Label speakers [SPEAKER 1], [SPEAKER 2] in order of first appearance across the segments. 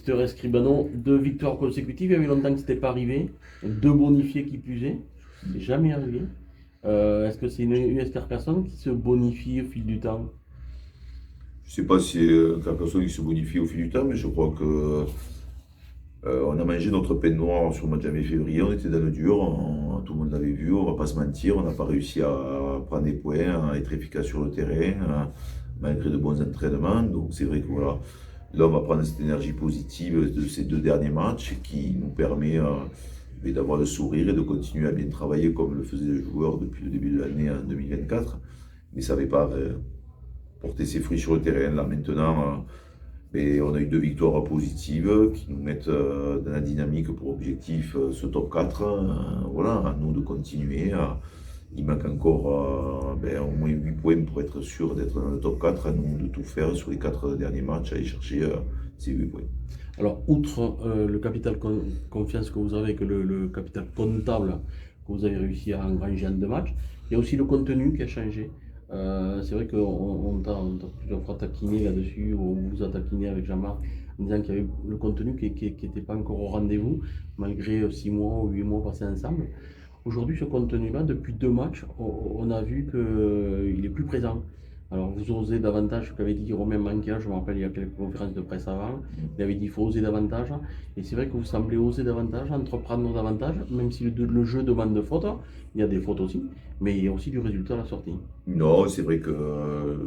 [SPEAKER 1] Mister Escribano, 2 victoires consécutives, il y avait longtemps que ce n'était pas arrivé. 2 bonifiés qui plus est. C'est jamais arrivé. Est-ce que c'est une US Carcassonne qui se bonifie au fil du temps?
[SPEAKER 2] Je ne sais pas si Carcassonne qui se bonifie au fil du temps, mais je crois que on a mangé notre pain noir sur le mois de janvier-février, on était dans le dur, tout le monde l'avait vu, on va pas se mentir, on n'a pas réussi à prendre des points, à être efficace sur le terrain, malgré de bons entraînements. Donc c'est vrai que voilà, là on va prendre cette énergie positive de ces 2 derniers matchs qui nous permet mais d'avoir le sourire et de continuer à bien travailler comme le faisaient les joueurs depuis le début de l'année en 2024. Mais ça n'avait pas porté ses fruits sur le terrain. Là maintenant, mais on a eu 2 victoires positives qui nous mettent dans la dynamique pour objectif ce top 4. Voilà, à nous de continuer. Il manque encore au moins 8 points pour être sûr d'être dans le top 4. À nous de tout faire sur les 4 derniers matchs, aller chercher ces 8 points.
[SPEAKER 1] Alors, outre le capital confiance que vous avez, que le capital comptable que vous avez réussi à engranger en 2 matchs, il y a aussi le contenu qui a changé. C'est vrai qu'on t'a plusieurs fois taquiné là-dessus, ou on vous a taquiné avec Jean-Marc, en disant qu'il y avait le contenu qui n'était pas encore au rendez-vous, malgré 6 mois ou 8 mois passés ensemble. Aujourd'hui, ce contenu-là, depuis 2 matchs, on a vu qu'il est plus présent. Alors, vous osez davantage, ce qu'avait dit Romain Manquia, je me rappelle, il y a quelques conférences de presse avant, il avait dit qu'il faut oser davantage. Et c'est vrai que vous semblez oser davantage, entreprendre davantage, même si le jeu demande de fautes, il y a des fautes aussi, mais il y a aussi du résultat à la sortie.
[SPEAKER 2] Non, c'est vrai que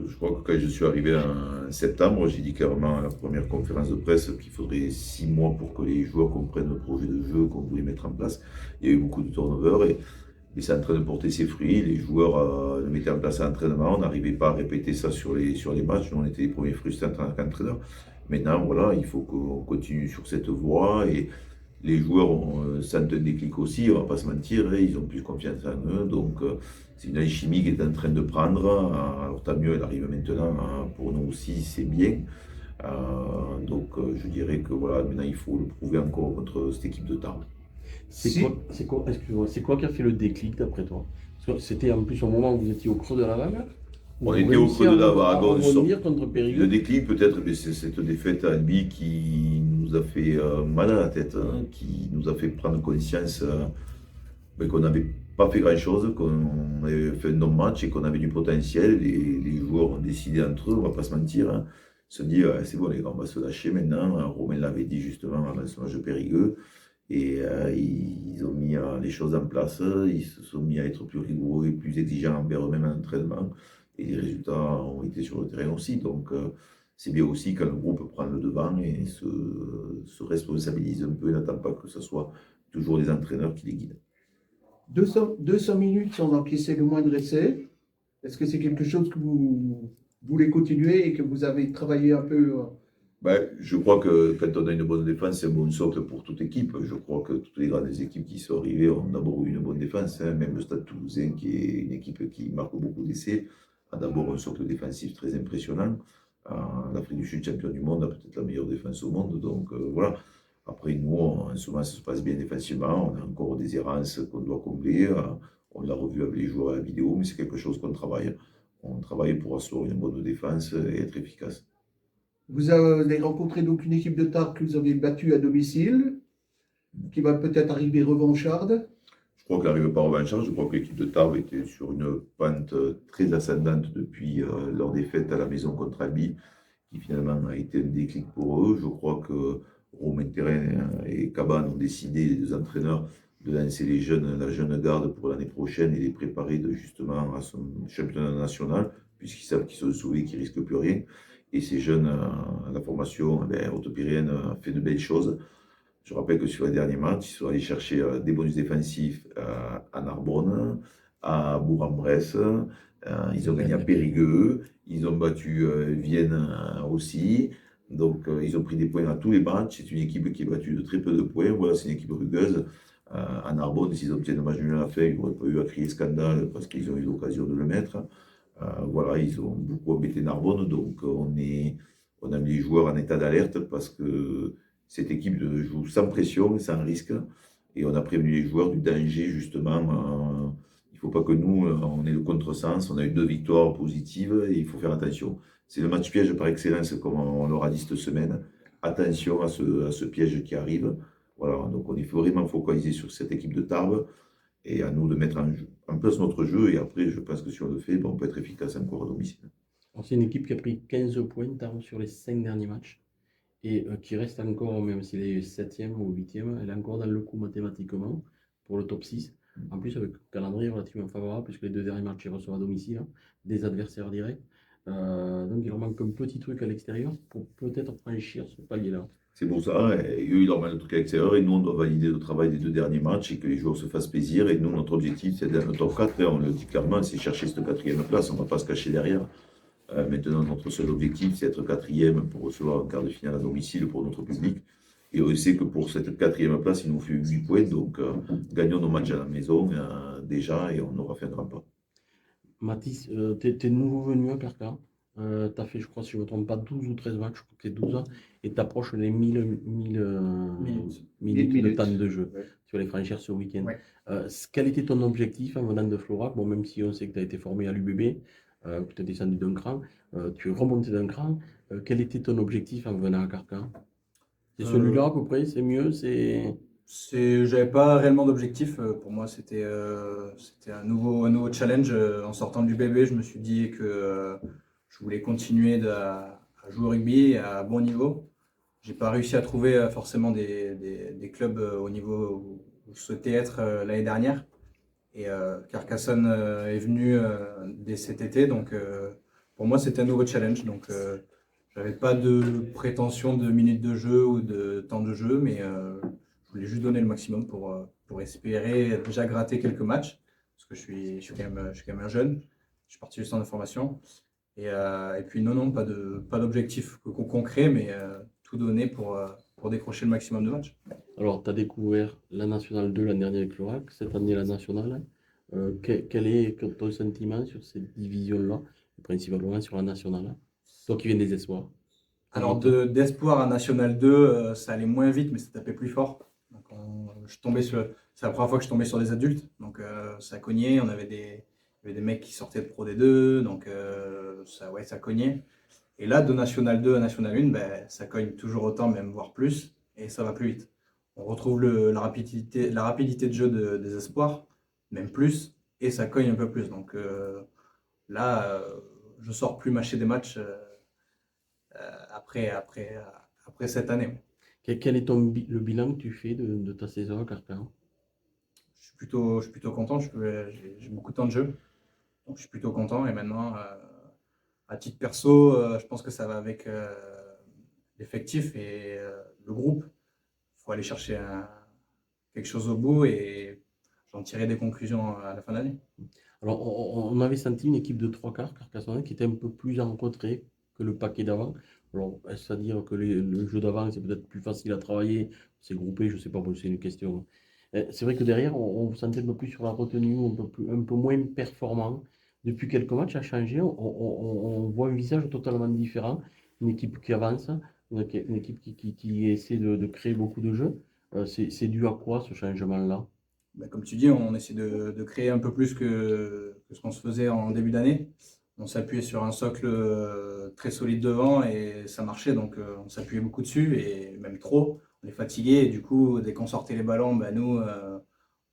[SPEAKER 2] je crois que quand je suis arrivé en septembre, j'ai dit clairement à la première conférence de presse qu'il faudrait 6 mois pour que les joueurs comprennent le projet de jeu qu'on voulait mettre en place. Il y a eu beaucoup de turnover et c'est en train de porter ses fruits. Les joueurs le mettaient en place à l'entraînement. On n'arrivait pas à répéter ça sur les matchs. Nous, on était les premiers frustrés en tant qu'entraîneur. Maintenant, voilà, il faut qu'on continue sur cette voie et les joueurs sentent un déclic aussi, on ne va pas se mentir, hein, ils ont plus confiance en eux. Donc, c'est une alchimie qui est en train de prendre. Alors, tant mieux, elle arrive maintenant. Pour nous aussi, c'est bien. Donc, je dirais que voilà, maintenant, il faut le prouver encore contre cette équipe de Tarbes.
[SPEAKER 3] Si,
[SPEAKER 1] Excuse-moi, c'est quoi qui a fait le déclic d'après toi? Parce que c'était en plus au moment où vous étiez au creux de la vague, où
[SPEAKER 2] On
[SPEAKER 1] vous
[SPEAKER 2] était au
[SPEAKER 1] réussissez
[SPEAKER 2] creux de la
[SPEAKER 1] à
[SPEAKER 2] vague,
[SPEAKER 1] rebondir contre
[SPEAKER 2] le
[SPEAKER 1] Périgueux.
[SPEAKER 2] déclic peut-être, mais c'est cette défaite à Albi qui nous a fait mal à la tête, hein, qui nous a fait prendre conscience mais qu'on n'avait pas fait grand-chose, qu'on avait fait un non-match et qu'on avait du potentiel. Les joueurs ont décidé entre eux, on ne va pas se mentir, hein, se dire c'est bon les gars, on va se lâcher maintenant. Romain l'avait dit justement avant ce match de Périgueux. Et ils ont mis les choses en place, ils se sont mis à être plus rigoureux et plus exigeants envers eux-mêmes en entraînement. Et les résultats ont été sur le terrain aussi. Donc c'est bien aussi quand le groupe prend le devant et se responsabilise un peu et n'attend pas que ce soit toujours les entraîneurs qui les guident.
[SPEAKER 3] 200 minutes sans encaisser le moindre essai. Est-ce que c'est quelque chose que vous voulez continuer et que vous avez travaillé un peu
[SPEAKER 2] Ben, je crois que quand on a une bonne défense, c'est un bon socle pour toute équipe. Je crois que toutes les grandes équipes qui sont arrivées ont d'abord eu une bonne défense, hein. Même le Stade Toulousain, qui est une équipe qui marque beaucoup d'essais, a d'abord un socle défensif très impressionnant. L'Afrique du Sud, champion du monde, a peut-être la meilleure défense au monde. Donc voilà. Après, nous, en ce moment, ça se passe bien défensivement. On a encore des errances qu'on doit combler. On l'a revu avec les joueurs à la vidéo, mais c'est quelque chose qu'on travaille. On travaille pour assurer une bonne défense et être efficace.
[SPEAKER 3] Vous avez rencontré donc une équipe de Tarbes que vous avez battue à domicile, qui va peut-être arriver revancharde.
[SPEAKER 2] Je crois qu'elle n'arrive pas en revanche. Je crois que l'équipe de Tarbes était sur une pente très ascendante depuis leur défaite à la maison contre Albi, qui finalement a été un déclic pour eux. Je crois que Romain Terrain et Caban ont décidé, les 2 entraîneurs, de lancer la jeune garde pour l'année prochaine et les préparer justement à son championnat national, puisqu'ils savent qu'ils sont sauvés, qu'ils ne risquent plus rien. Et ces jeunes, la formation haute-pyréenne a fait de belles choses. Je rappelle que sur les derniers matchs, ils sont allés chercher des bonus défensifs à Narbonne, à Bourg-en-Bresse. Ils ont gagné à Périgueux. Ils ont battu Vienne aussi. Donc, ils ont pris des points à tous les matchs. C'est une équipe qui est battue de très peu de points. Voilà, c'est une équipe rugueuse. À Narbonne, s'ils obtiennent le match nul à la fin, ils n'auraient pas eu à crier scandale parce qu'ils ont eu l'occasion de le mettre. Voilà, ils ont beaucoup embêté Narbonne. Donc, on a mis les joueurs en état d'alerte parce que cette équipe joue sans pression, sans risque. Et on a prévenu les joueurs du danger, justement. Il ne faut pas que nous, on ait le contresens. On a eu 2 victoires positives et il faut faire attention. C'est le match piège par excellence, comme on leur a dit cette semaine. attention à ce piège qui arrive. Voilà, donc on est vraiment focalisé sur cette équipe de Tarbes et à nous de mettre en place notre jeu. Et après, je pense que si on le fait, ben, on peut être efficace encore à domicile.
[SPEAKER 1] Alors, c'est une équipe qui a pris 15 points Tarbes, sur les 5 derniers matchs et qui reste encore, même s'il est 7e ou 8e, elle est encore dans le coup mathématiquement pour le top 6. En plus, avec un calendrier relativement favorable, puisque les 2 derniers matchs, ils reçoivent à domicile, hein, des adversaires directs. Donc, il leur manque un petit truc à l'extérieur pour peut-être franchir ce palier-là.
[SPEAKER 2] C'est pour ça, et eux, ils leur mettent le truc à l'extérieur, et nous, on doit valider le travail des 2 derniers matchs et que les joueurs se fassent plaisir. Et nous, notre objectif, c'est d'être le top 4, et on le dit clairement, c'est chercher cette 4e place, on ne va pas se cacher derrière. Maintenant, notre seul objectif, c'est être 4e pour recevoir un quart de finale à domicile pour notre public. Et on sait que pour cette 4e place, il nous fait 8 points, donc gagnons nos matchs à la maison déjà, et on aura fait un grand pas.
[SPEAKER 1] Mathis, tu es nouveau venu à Carca. Tu as fait, je crois, si je ne me trompe pas, 12 ou 13 matchs, je crois que c'est 12 ans, et tu approches les 1000 minutes de temps de jeu.
[SPEAKER 3] Ouais.
[SPEAKER 1] Tu vas les franchir ce week-end.
[SPEAKER 3] Ouais.
[SPEAKER 1] Quel était ton objectif en venant de Florac? Bon, même si on sait que tu as été formé à l'UBB, que tu as descendu d'un cran, tu es remonté d'un cran. Quel était ton objectif en venant à Carca? C'est celui-là à peu près? C'est mieux?
[SPEAKER 4] J'avais pas réellement d'objectif. Pour moi, c'était un nouveau challenge. En sortant du bébé, je me suis dit que je voulais continuer à jouer au rugby à bon niveau. J'ai pas réussi à trouver forcément des clubs au niveau où je souhaitais être l'année dernière. Et Carcassonne est venu dès cet été. Donc pour moi, c'était un nouveau challenge. Donc j'avais pas de prétention de minutes de jeu ou de temps de jeu, mais je voulais juste donner le maximum pour espérer déjà gratter quelques matchs, parce que je suis quand même un jeune. Je suis parti du centre de formation. Et puis non, pas d'objectif concret, mais tout donner pour décrocher le maximum de matchs.
[SPEAKER 1] Alors, tu as découvert la Nationale 2 l'année dernière avec Florac, cette année la Nationale. Quel est ton sentiment sur cette division-là, et principalement sur la Nationale? Toi qui viens des espoirs.
[SPEAKER 4] Alors d'espoir à National 2, ça allait moins vite, mais ça tapait plus fort. Donc c'est la première fois que je tombais sur des adultes, donc ça cognait. Il y avait des mecs qui sortaient de Pro D2, donc ça cognait. Et là, de National 2 à National 1, ben, ça cogne toujours autant, même voire plus, et ça va plus vite. On retrouve la rapidité de jeu des espoirs, même plus, et ça cogne un peu plus. Donc là, je sors plus mâcher des matchs après cette année.
[SPEAKER 1] Quel est le bilan que tu fais de ta saison à Carcan?
[SPEAKER 4] Je suis plutôt content, j'ai beaucoup de temps de jeu, donc je suis plutôt content. Et maintenant, à titre perso, je pense que ça va avec l'effectif et le groupe. Il faut aller chercher quelque chose au bout et j'en tirer des conclusions à la fin d'année.
[SPEAKER 1] Alors, on avait senti une équipe de trois quarts, Carcassonne, qui était un peu plus en retrait que le paquet d'avant. Alors, est-ce à dire que le jeu d'avant, c'est peut-être plus facile à travailler, c'est groupé, je ne sais pas, bon, c'est une question. C'est vrai que derrière, on vous sentait un peu plus sur la retenue, un peu moins performant. Depuis quelques matchs, ça a changé. On voit un visage totalement différent. Une équipe qui avance, une équipe qui essaie de créer beaucoup de jeux. C'est dû à quoi ce changement-là?
[SPEAKER 4] Ben, comme tu dis, on essaie de créer un peu plus que ce qu'on se faisait en début d'année. On s'appuyait sur un socle très solide devant et ça marchait, donc on s'appuyait beaucoup dessus et même trop. On est fatigué et du coup, dès qu'on sortait les ballons, ben, nous,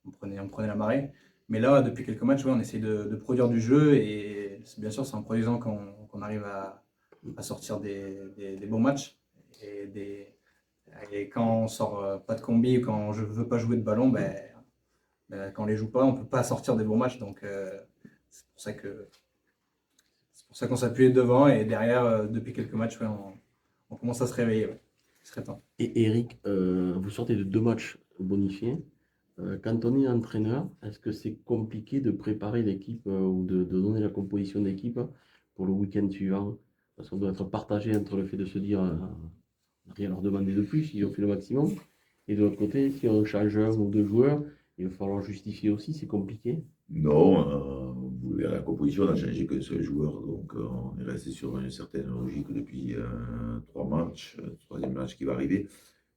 [SPEAKER 4] on prenait la marée. Mais là, depuis quelques matchs, ouais, on essaie de produire du jeu et bien sûr, c'est en produisant qu'on arrive à sortir des bons matchs. Et quand on sort pas de combi ou quand je veux pas jouer de ballon, quand on les joue pas, on peut pas sortir des bons matchs. Donc c'est pour ça qu'on s'appuyait devant et derrière, depuis quelques matchs, ouais, on commence à se réveiller. Ouais. Il serait temps.
[SPEAKER 1] Et Eric, vous sortez de 2 matchs bonifiés. Quand on est entraîneur, est-ce que c'est compliqué de préparer l'équipe ou de donner la composition d'équipe pour le week-end suivant? Parce qu'on doit être partagé entre le fait de se dire rien leur demander de plus, ils ont fait le maximum. Et de l'autre côté, si on change un ou deux joueurs, il va falloir justifier aussi, c'est compliqué.
[SPEAKER 2] Non, vous verrez la composition, on n'a changé qu'un seul joueur, donc on est resté sur une certaine logique depuis 3 matchs, le troisième match qui va arriver.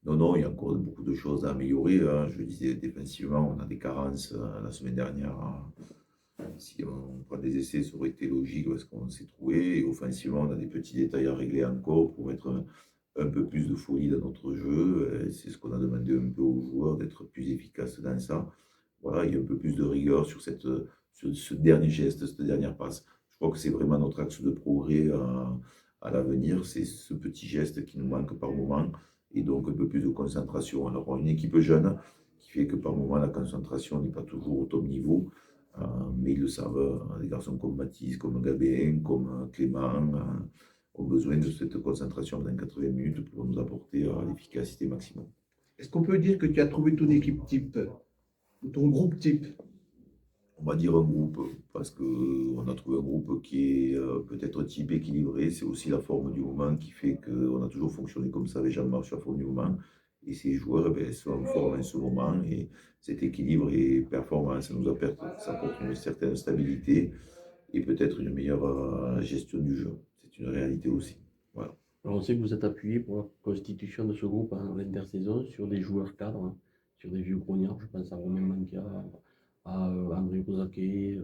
[SPEAKER 2] Non, il y a encore beaucoup de choses à améliorer. Hein. Je le disais, défensivement, on a des carences la semaine dernière. Si on prend des essais, ça aurait été logique parce qu'on s'est trouvé. Et offensivement, on a des petits détails à régler encore pour être un peu plus de folie dans notre jeu. C'est ce qu'on a demandé un peu aux joueurs, d'être plus efficaces dans ça. Voilà, il y a un peu plus de rigueur sur sur ce dernier geste, cette dernière passe. Je crois que c'est vraiment notre axe de progrès à l'avenir. C'est ce petit geste qui nous manque par moment et donc un peu plus de concentration. Alors, on a une équipe jeune qui fait que par moment, la concentration n'est pas toujours au top niveau. Mais ils le savent, des garçons comme Mathis, comme Gabin, comme Clément, ont besoin de cette concentration dans 80 minutes pour nous apporter l'efficacité maximum.
[SPEAKER 3] Est-ce qu'on peut dire que tu as trouvé ton équipe type, ou ton groupe type?
[SPEAKER 2] On va dire un groupe, parce qu'on a trouvé un groupe qui est peut-être type équilibré. C'est aussi la forme du moment qui fait qu'on a toujours fonctionné comme ça avec Jean-Marc sur la forme du moment. Et ces joueurs sont en forme en ce moment. Et cet équilibre et performance ça apporte une certaine stabilité et peut-être une meilleure gestion du jeu. C'est une réalité aussi. Voilà.
[SPEAKER 1] Alors, on sait que vous êtes appuyé pour la constitution de ce groupe en l'intersaison sur des joueurs cadres, hein, sur des vieux grognards. Je pense à Romain Mankia, à André Bozaké,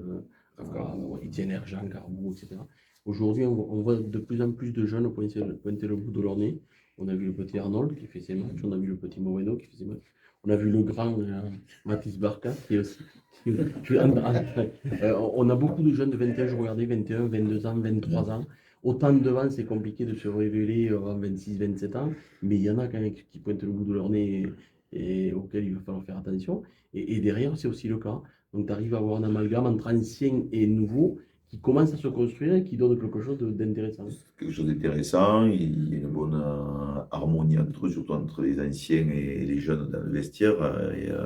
[SPEAKER 1] à Etienne Erjean, Carbou, etc. Aujourd'hui, on voit de plus en plus de jeunes pointer le bout de leur nez. On a vu le petit Arnold qui fait ses matchs, on a vu le petit Moreno qui fait ses matchs, on a vu le grand Mathis Barca qui est aussi. On a beaucoup de jeunes de 21, je regardais 21, 22 ans, 23 ans. Autant devant, c'est compliqué de se révéler en 26, 27 ans, mais il y en a quand même qui pointent le bout de leur nez et auxquels il va falloir faire attention. Et derrière, c'est aussi le cas. Donc, tu arrives à avoir un amalgame entre anciens et nouveaux qui commence à se construire et qui donne quelque chose d'intéressant.
[SPEAKER 2] Quelque chose d'intéressant, il y a une bonne harmonie entre eux, surtout entre les anciens et les jeunes dans le vestiaire.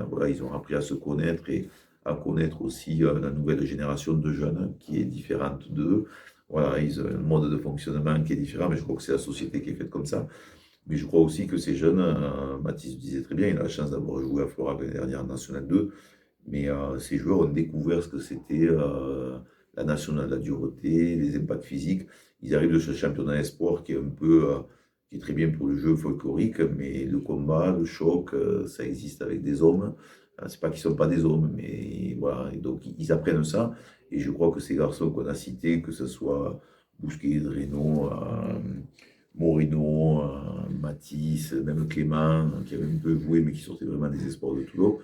[SPEAKER 2] Voilà, ils ont appris à se connaître et à connaître aussi la nouvelle génération de jeunes qui est différente d'eux. Voilà, ils ont un mode de fonctionnement qui est différent, mais je crois que c'est la société qui est faite comme ça. Mais je crois aussi que ces jeunes, Mathis disait très bien, il a la chance d'avoir joué à Florac l'année dernière en National 2, mais ces joueurs ont découvert ce que c'était la nationale, la dureté, les impacts physiques. Ils arrivent de ce championnat espoir qui est un peu, qui est très bien pour le jeu folklorique, mais le combat, le choc, ça existe avec des hommes. C'est pas qu'ils sont pas des hommes, mais voilà. Et donc ils apprennent ça. Et je crois que ces garçons qu'on a cités, que ce soit Bousquet, Dreno, Moreno, Mathis, même Clément, qui avait un peu joué, mais qui sortait vraiment des espoirs de Toulon,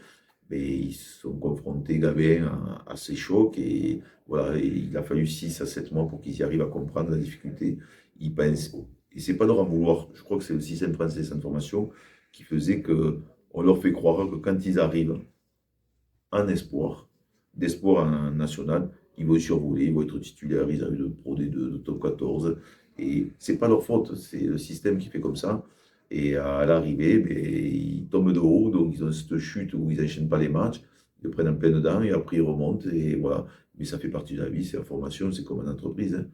[SPEAKER 2] mais ils sont confrontés, Gabin, à ces chocs. Et voilà, et il a fallu 6 à 7 mois pour qu'ils y arrivent à comprendre la difficulté. Ils pensent, et c'est pas leur en vouloir. Je crois que c'est le système français cette formation qui faisait qu'on leur fait croire que quand ils arrivent en espoir, d'espoir en national, ils vont survoler, ils vont être titulaires, ils arrivent de Pro D2, de Top 14. Et c'est pas leur faute, c'est le système qui fait comme ça. Et à l'arrivée, ils tombent de haut, donc ils ont cette chute où ils n'enchaînent pas les matchs, ils le prennent en plein dedans et après ils remontent. Et voilà. Mais ça fait partie de la vie, c'est la formation, c'est comme une entreprise.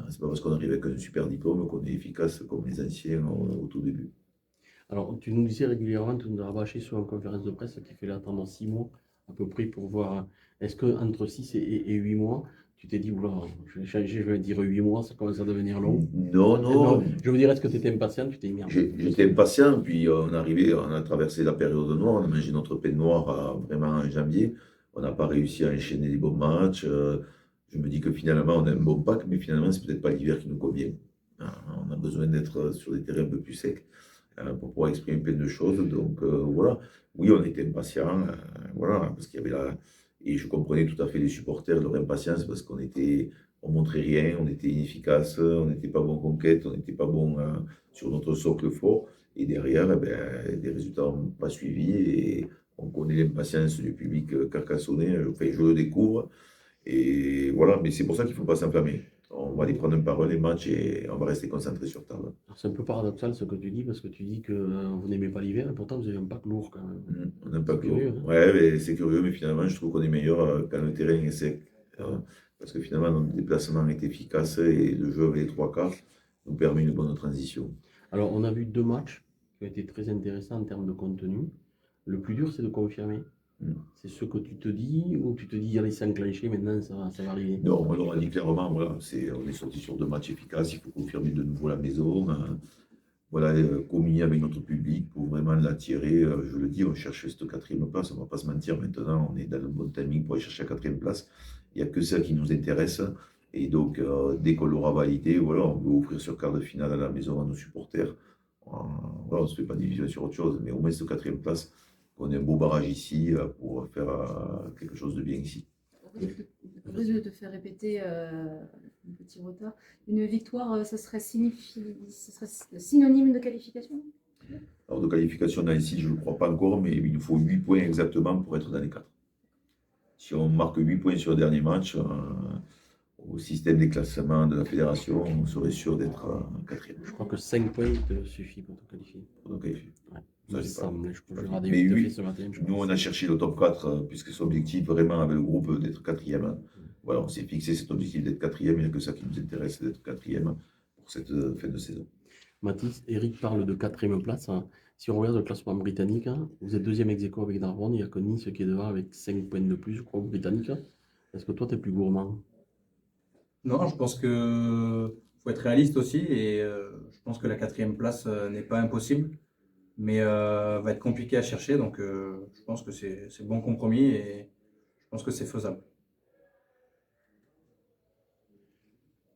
[SPEAKER 2] C'est pas parce qu'on arrive avec un super diplôme qu'on est efficace comme les anciens au tout début.
[SPEAKER 1] Alors, tu nous disais régulièrement, tu nous as rabâché sur une conférence de presse qui fait là pendant 6 mois à peu près pour voir, est-ce qu'entre 6 et 8 mois, tu t'es dit, oula, je vais changer, je vais dire 8 mois, ça commence à devenir long.
[SPEAKER 2] Non.
[SPEAKER 1] Je veux dire, est-ce que tu étais impatient? Tu t'es dit, merde.
[SPEAKER 2] J'étais impatient, puis on a traversé la période noire, on a mangé notre pain noir vraiment en janvier. On n'a pas réussi à enchaîner les bons matchs. Je me dis que finalement, on a un bon pack, mais finalement, c'est peut-être pas l'hiver qui nous convient. On a besoin d'être sur des terrains un peu plus secs pour pouvoir exprimer plein de choses. Donc voilà, oui, on était impatients, voilà, parce qu'il y avait là. Et je comprenais tout à fait les supporters, leur impatience, parce on montrait rien, on était inefficace, on n'était pas bon en conquête, on n'était pas bon sur notre socle fort. Et derrière, des résultats n'ont pas suivi et on connaît l'impatience du public carcassonné. Enfin, je le découvre. Et voilà, mais c'est pour ça qu'il ne faut pas s'enflammer. On va les prendre un par un les matchs et on va rester concentré sur table.
[SPEAKER 1] C'est un peu paradoxal ce que tu dis, parce que tu dis que vous n'aimez pas l'hiver, et pourtant vous avez un pack lourd quand même.
[SPEAKER 2] On n'aime pas que
[SPEAKER 1] curieux, hein.
[SPEAKER 2] Ouais, mais c'est curieux, mais finalement, je trouve qu'on est meilleur quand le terrain est sec. Parce que finalement, notre déplacement est efficace et le jeu avec les 3 quarts nous permet une bonne transition.
[SPEAKER 1] Alors, on a vu 2 matchs qui ont été très intéressants en termes de contenu. Le plus dur, c'est de confirmer. C'est ce que tu te dis, ou tu te dis, allez, c'est enclenché, maintenant ça va arriver?
[SPEAKER 2] Non, alors on dit clairement, voilà, on est sorti sur 2 matchs efficaces, il faut confirmer de nouveau la maison, voilà, communier avec notre public pour vraiment l'attirer. Je le dis, on cherche cette 4e place, on ne va pas se mentir maintenant, on est dans le bon timing pour aller chercher la 4e place. Il n'y a que ça qui nous intéresse. Et donc, dès qu'on l'aura validé, voilà, on veut offrir ce quart de finale à la maison à nos supporters. Voilà, on ne se fait pas division sur autre chose, mais au moins cette quatrième place, on ait un beau barrage ici pour faire quelque chose de bien ici.
[SPEAKER 5] Désolé de te faire répéter un petit retard. Une victoire, ça serait synonyme de qualification?
[SPEAKER 2] Alors, de qualification dans les 6, je ne le crois pas encore, mais il nous faut 8 points exactement pour être dans les 4. Si on marque 8 points sur le dernier match, au système des classements de la fédération, on serait sûr d'être quatrième.
[SPEAKER 1] Je crois que 5 points te suffit pour te qualifier.
[SPEAKER 2] Pour nous qualifier.
[SPEAKER 1] Ouais.
[SPEAKER 2] Ça,
[SPEAKER 1] Il me
[SPEAKER 2] j'ai pas-
[SPEAKER 1] semble, je regarde
[SPEAKER 2] Mais
[SPEAKER 1] vite
[SPEAKER 2] oui,
[SPEAKER 1] fait ce matin. Je
[SPEAKER 2] Nous,
[SPEAKER 1] pense.
[SPEAKER 2] on a cherché le top 4, puisque c'est objectif vraiment avec le groupe d'être quatrième. Voilà, on s'est fixé cet objectif d'être quatrième, il n'y a que ça qui nous intéresse, d'être quatrième pour cette fin de saison.
[SPEAKER 1] Mathis, Eric parle de quatrième place, hein. Si on regarde le classement britannique, hein, vous êtes deuxième ex-aequo avec Narbonne, il n'y a que Nice qui est devant avec 5 points de plus, je crois, au britannique. Est-ce que toi, tu es plus gourmand?
[SPEAKER 4] Non, je pense que faut être réaliste aussi et je pense que la quatrième place n'est pas impossible, mais va être compliqué à chercher. Donc je pense que c'est le bon compromis et je pense que c'est faisable.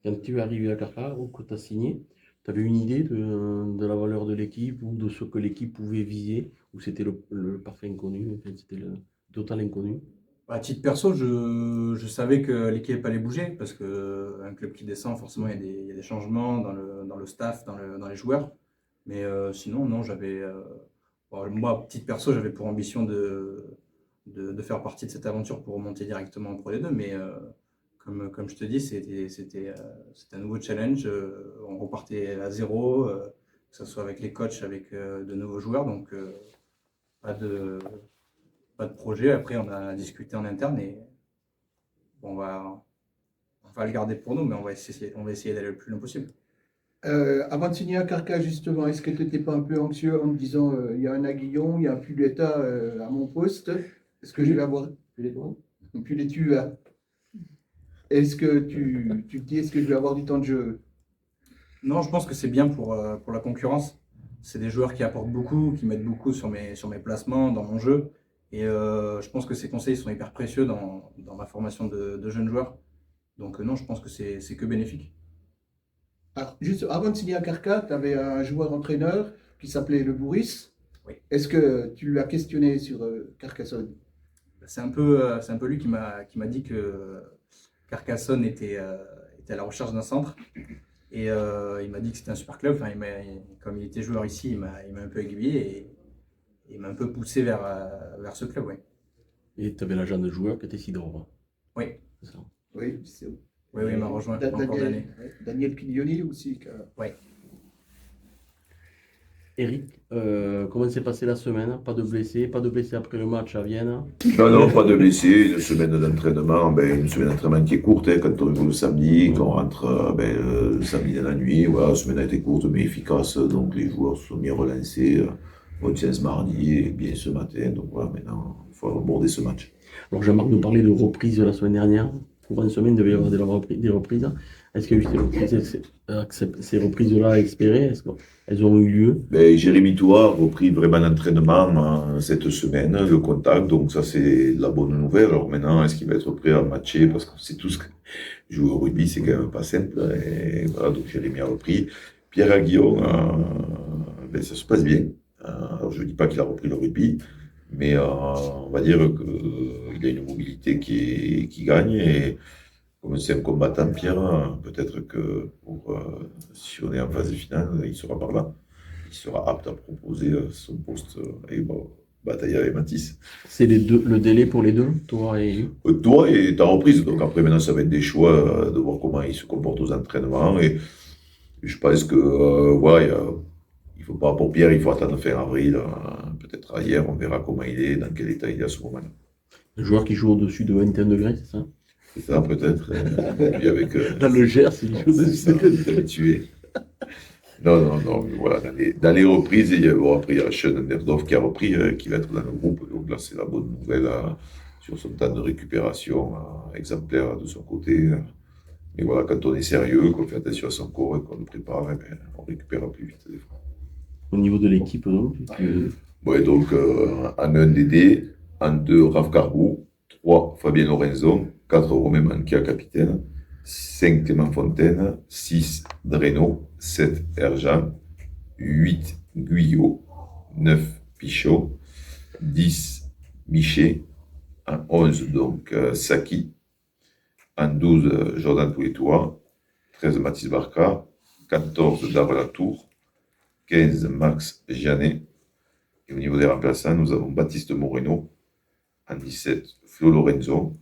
[SPEAKER 1] Quand tu es arrivé à Carcara ou que tu as signé, tu avais une idée de la valeur de l'équipe ou de ce que l'équipe pouvait viser, ou c'était le parfait inconnu, enfin, c'était le total inconnu?
[SPEAKER 4] À titre perso, je savais que l'équipe allait bouger parce qu'un club qui descend, forcément, il y a des changements dans le staff, dans les joueurs. Mais sinon, non, bon, moi, à titre perso, j'avais pour ambition de faire partie de cette aventure pour remonter directement en Pro D2. Mais comme je te dis, c'était un nouveau challenge. On repartait à zéro, que ce soit avec les coachs, avec de nouveaux joueurs. Donc, pas de projet. Après, on a discuté en interne et bon, on va le garder pour nous, mais on va essayer d'aller le plus loin possible.
[SPEAKER 3] Avant de signer à Carca, justement, est-ce que tu n'étais pas un peu anxieux en te disant il y a un Aguillon, il y a un Puletta à mon poste, est-ce que je vais avoir Puletua? Est-ce que tu te dis est-ce que je vais avoir du temps de jeu?
[SPEAKER 4] Non, je pense que c'est bien pour la concurrence. C'est des joueurs qui apportent beaucoup, qui m'aident beaucoup sur mes placements, dans mon jeu. Et je pense que ces conseils sont hyper précieux dans ma formation de jeunes joueurs. Donc non, je pense que c'est que bénéfique.
[SPEAKER 3] Alors, juste avant de signer à Carca, tu avais un joueur-entraîneur qui s'appelait Le Bourris.
[SPEAKER 4] Oui.
[SPEAKER 3] Est-ce que tu l'as questionné sur Carcassonne?
[SPEAKER 4] C'est un peu lui qui m'a dit que Carcassonne était à la recherche d'un centre. Et il m'a dit que c'était un super club. Enfin, comme il était joueur ici, il m'a un peu aiguillé et il m'a un peu poussé vers ce club. Ouais.
[SPEAKER 1] Et tu avais l'agent de joueur qui était Sidor.
[SPEAKER 4] Oui.
[SPEAKER 1] C'est ça.
[SPEAKER 3] Oui, c'est
[SPEAKER 4] Oui, il m'a rejoint encore d'années.
[SPEAKER 3] Daniel Piglioni aussi.
[SPEAKER 4] Oui.
[SPEAKER 1] Eric, comment s'est passée la semaine? Pas de blessés après le match à Vienne?
[SPEAKER 2] Non, pas de blessés, une semaine d'entraînement, une semaine d'entraînement qui est courte, hein, quand on joue le samedi, quand on rentre le samedi dans la nuit, voilà, la semaine a été courte mais efficace, donc les joueurs se sont mis relancés, on tient ce mardi et bien ce matin, donc voilà, maintenant il faut aborder ce match.
[SPEAKER 1] Alors Jean-Marc nous parlait de reprise la semaine dernière. Pour une semaine, il devait y avoir des reprises. Est-ce qu'il y a eu ces reprises-là espérées? Est-ce qu'elles ont eu lieu?
[SPEAKER 2] Jérémy Touat a repris vraiment l'entraînement cette semaine, le contact, donc ça c'est la bonne nouvelle. Alors maintenant, est-ce qu'il va être prêt à matcher? Parce que c'est tout ce que jouer au rugby, c'est quand même pas simple. Et voilà, donc Jérémy a repris. Pierre Aguillon, ça se passe bien. Alors je ne dis pas qu'il a repris le rugby, mais on va dire qu'il a une mobilité qui gagne. Et comme c'est un combattant, Pierre, peut-être que si on est en phase finale, il sera par là. Il sera apte à proposer son poste et batailler avec Mathis.
[SPEAKER 1] C'est le délai pour les deux, toi et
[SPEAKER 2] toi et ta reprise. Donc après, maintenant, ça va être des choix de voir comment il se comporte aux entraînements. Et je pense que il ne faut pas pour Pierre, il faut attendre fin avril. Peut-être ailleurs, on verra comment il est, dans quel état il est à ce moment-là.
[SPEAKER 1] Le joueur qui joue au-dessus de 21 degrés, c'est ça?
[SPEAKER 2] C'est ça, peut-être. Puis avec,
[SPEAKER 1] dans le Gers, il joue au-dessus de 21 degrés.
[SPEAKER 2] Tué. Non, mais voilà, dans les reprises, après, il y a Sean Underdorf qui a repris, qui va être dans le groupe. Donc là, c'est la bonne nouvelle sur son temps de récupération, exemplaire de son côté. Mais voilà, quand on est sérieux, qu'on fait attention à son corps et qu'on le prépare, on récupère plus vite des fois.
[SPEAKER 1] Au niveau de l'équipe, donc
[SPEAKER 2] donc, en 1 Dédé, en 2 Raph Cargou, 3 Fabien Lorenzo, 4 Romain Mankia, capitaine, 5 Clément Fontaine, 6 Dreno, 7 Erjan, 8 Guyot, 9 Pichot, 10 Miché, en 11 donc Saki, en 12 Jordan Poulettois, 13 Mathis Barca, 14 Davre Latour, 15 Max Janet. Et au niveau des remplaçants, nous avons Baptiste Moreno, en 17 Flo Lorenzo,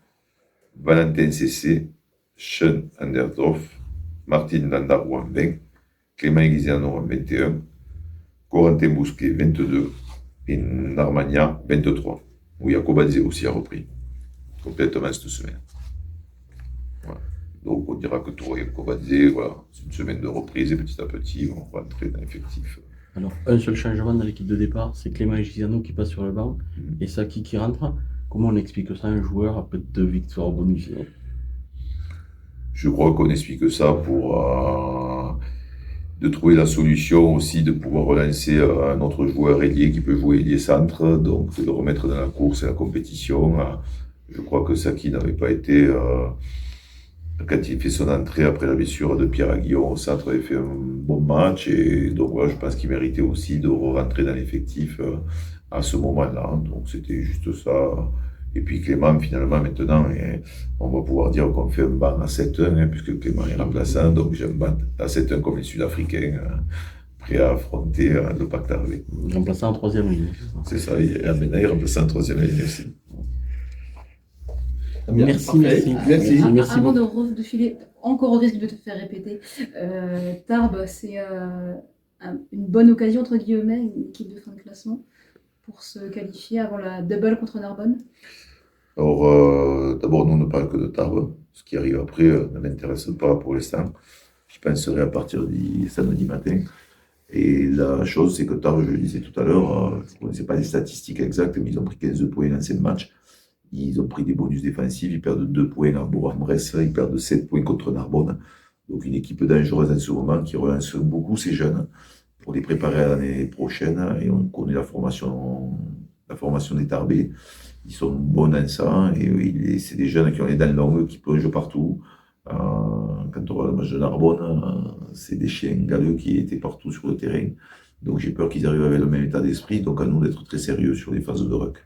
[SPEAKER 2] Valentin Cessé, Sean Anderdorf, Martin Landarou en 20, Clément Elisiano en 21, Corentin Bousquet 22 et Narmania 23, où Jacobadze aussi a repris complètement cette semaine. Voilà. Donc on dira que Tour et Jacobadze, voilà, c'est une semaine de reprise et petit à petit on va entrer dans l'effectif.
[SPEAKER 1] Alors, un seul changement dans l'équipe de départ, c'est Clément Giziano qui passe sur le banc et Saki qui rentre. Comment on explique ça à un joueur après 2 victoires bonus?
[SPEAKER 2] Je crois qu'on explique ça pour de trouver la solution aussi de pouvoir relancer un autre joueur ailier qui peut jouer ailier centre, donc de le remettre dans la course et la compétition. Je crois que Saki n'avait pas été, quand il fait son entrée après la blessure de Pierre Aguillon au centre, avait fait un bon match et donc voilà, je pense qu'il méritait aussi de rentrer dans l'effectif à ce moment-là. Donc c'était juste ça. Et puis Clément, finalement, maintenant, on va pouvoir dire qu'on fait un banc à 7-1, puisque Clément est remplaçant, donc j'ai un banc à 7-1 comme les Sud-Africains, prêts à affronter le pacte Harvey.
[SPEAKER 1] Remplaçant en 3e ligne.
[SPEAKER 2] C'est ça, et maintenant il est remplaçant en 3e ligne aussi.
[SPEAKER 3] Bien,
[SPEAKER 1] Merci,
[SPEAKER 3] parfait.
[SPEAKER 1] merci.
[SPEAKER 3] Merci.
[SPEAKER 5] Avant de filer, encore au risque de te faire répéter, Tarbes, c'est une bonne occasion, entre guillemets, une équipe de fin de classement, pour se qualifier avant la double contre Narbonne.
[SPEAKER 2] Alors, d'abord, nous on ne parle que de Tarbes. Ce qui arrive après ne m'intéresse pas pour l'instant. Je penserai à partir du samedi matin. Et la chose, c'est que Tarbes, je le disais tout à l'heure, je ne connaissais pas les statistiques exactes, mais ils ont pris 15 points dans 5 matchs. Ils ont pris des bonus défensifs, ils perdent 2 points à Bourg-en-Bresse, ils perdent 7 points contre Narbonne. Donc une équipe dangereuse en ce moment qui relance beaucoup ces jeunes pour les préparer à l'année prochaine. Et on connaît la formation des Tarbais. Ils sont bons dans ça. Et c'est des jeunes qui ont les dents longues, qui plongent partout. Quand on voit le match de Narbonne, c'est des chiens galeux qui étaient partout sur le terrain. Donc j'ai peur qu'ils arrivent avec le même état d'esprit. Donc à nous d'être très sérieux sur les phases de ruck.